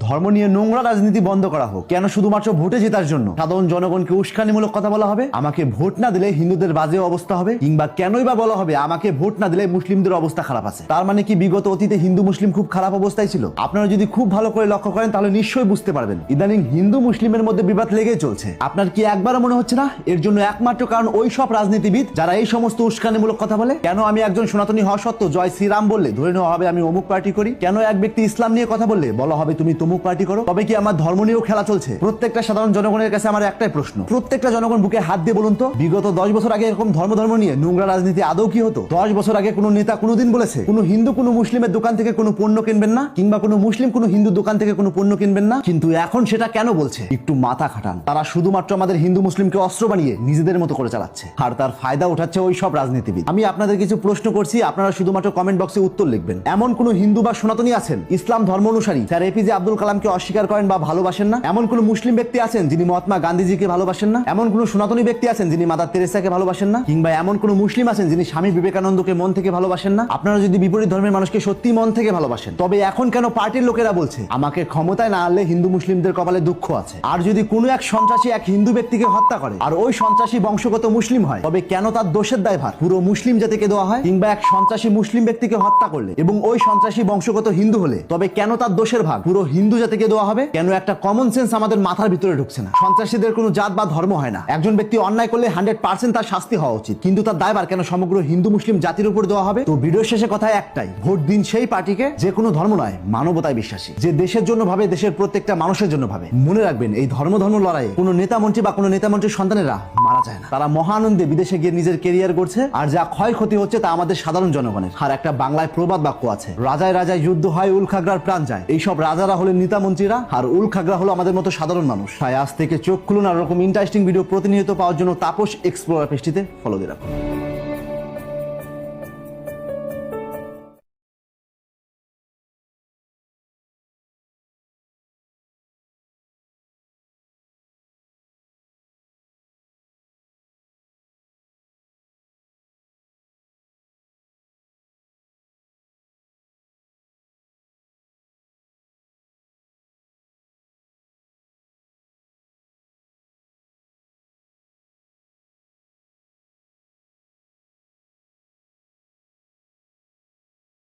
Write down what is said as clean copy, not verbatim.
ধর্ম নিয়ে নোংরা রাজনীতি বন্ধ করা হোক। কেন শুধুমাত্র ভোটে জেতার জন্য সাধারণ জনগণকে উস্কানিমূলক কথা বলা হবে? আমাকে ভোট না দিলে হিন্দুদের বাজে অবস্থা হবে, কিংবা কেনই বা বলা হবে আমাকে ভোট না দিলে মুসলিমদের অবস্থা খারাপ আছে? তার মানে কি বিগত অতীতে হিন্দু মুসলিম খুব খারাপ অবস্থায় ছিল? আপনারা যদি খুব ভালো করে লক্ষ্য করেন তাহলে নিশ্চয়ই বুঝতে পারবেন ইদানিং হিন্দু মুসলিমের মধ্যে বিবাদ লেগেই চলছে। আপনার কি একবারও মনে হচ্ছে না এর জন্য একমাত্র কারণ ওই সব রাজনীতিবিদ যারা এই সমস্ত উস্কানিমূলক কথা বলে? কেন আমি একজন সনাতনী হওয়া সত্ত্বেও জয় শ্রীরাম বললে ধরে নেওয়া হবে আমি অমুক পার্টি করি? কেন এক ব্যক্তি ইসলাম নিয়ে কথা বললে বলা হবে তুমি তমুক পার্টি করো? তবে কি আমার ধর্ম নিয়েও খেলা চলছে? প্রত্যেকটা সাধারণ জনগণের কাছে আমার একটাই প্রশ্ন, প্রত্যেকটা জনগণ বুকে হাত দিয়ে বলুন তো, বিগত 10 বছর আগে এরকম ধর্ম নিয়ে নোংরা রাজনীতি আদৌ কি হতো? 10 বছর আগে কোনো নেতা কোনোদিন বলেছে কোনো হিন্দু কোনো মুসলিমের দোকান থেকে কোনো পণ্য কিনবেন না, কিংবা কোনো মুসলিম কোনো হিন্দু দোকান থেকে কোনো পণ্য কিনবেন না? কিন্তু এখন সেটা কেন বলছে? একটু মাথা খাটান। তারা শুধুমাত্র আমাদের হিন্দু মুসলিমকে অস্ত্র বানিয়ে নিজেদের মতো করে চালাচ্ছে, আর তার ফায়দা উঠাচ্ছে ওই সব রাজনীতিবিদ। আমি আপনাদের কিছু প্রশ্ন করছি, আপনারা শুধুমাত্র কমেন্ট বক্সে উত্তর লিখবেন। এমন কোন হিন্দু বা সনাতনী আছেন ইসলাম ধর্ম অনুসারী স্যার এপিজে আব্দুল কালামকে অস্বীকার করেন বা ভালোবাসেন না? এমন কোন মুসলিম ব্যক্তি আছেন যিনি মহাত্মা গান্ধীজিকে ভালোবাসেন না? এমন কোন সনাতনী ব্যক্তি আছেন যিনি মাদার তেরেসাকে ভালোবাসেন না? কিংবা এমন কোন মুসলিম আছেন যিনি স্বামী বিবেকানন্দকে মন থেকে ভালোবাসেন না? আপনারা যদি বিপরীত ধর্মের মানুষকে সত্যি মন থেকে ভালোবাসেন, তবে এখন কেন পার্টির লোকেরা বলছে আমাকে ক্ষমতায় না আনলে হিন্দু মুসলিমদের কপালে দুঃখ আছে? আর যদি কোনো এক সন্ত্রাসী এক হিন্দু ব্যক্তিকে হত্যা করে আর ওই সন্ত্রাসী বংশগত মুসলিম হয়, তবে কেন তার দোষের দায়ভার পুরো মুসলিম জাতিকে দেওয়া হয়? কিংবা এক সন্ত্রাসী মুসলিম ব্যক্তিকে হত্যা করলে এবং ওই সন্ত্রাসী বংশগত হিন্দু হলে তবে কেন তার দোষের ভাগ পুরো হিন্দু জাতিকে দেওয়া হবে? কেন একটা কমন সেন্স আমাদের মাথার ভিতরে ঢুকছে না? সন্ত্রাসীদের কোনো জাত বা ধর্ম হয় না। একজন ব্যক্তি অন্যায় করলে 100% তার শাস্তি হওয়া উচিত, কিন্তু তার দায়ভার কেন সমগ্র হিন্দু মুসলিম জাতির উপর দেওয়া হবে? তো ভিডিওর শেষে কথা একটাই, ভোট দিন সেই পার্টিকে যে কোনো ধর্ম নয় মানবতায় বিশ্বাসী, যে দেশের জন্য ভাবে, দেশের প্রত্যেকটা মানুষের জন্য ভাবে। মনে রাখবেন এই ধর্ম লড়াইয়ে কোনো নেতা মন্ত্রী বা কোনো নেতা মন্ত্রীর সন্তানেরা মারা যায় না, তারা মহানন্দে বিদেশে গিয়ে নিজের কেরিয়ার করছে, আর যা ক্ষয়ক্ষতি হচ্ছে তা আমাদের সাধারণ জনগণের। আর একটা বাংলায় প্রবাদ বাক্য আছে, রাজায় রাজায় যুদ্ধ হয় উল খাগড়ার প্রাণ যায়। এইসব রাজারা হলেন নেতা মন্ত্রীরা, আর উল খাগড়া হলো আমাদের মতো সাধারণ মানুষ। তাই আজ থেকে চোখ খুলুন আর এরকম ইন্টারেস্টিং ভিডিও প্রতিনিয়ত পাওয়ার জন্য তাপস এক্সপ্লোরার পেজটিতে ফলো দিয়ে রাখুন।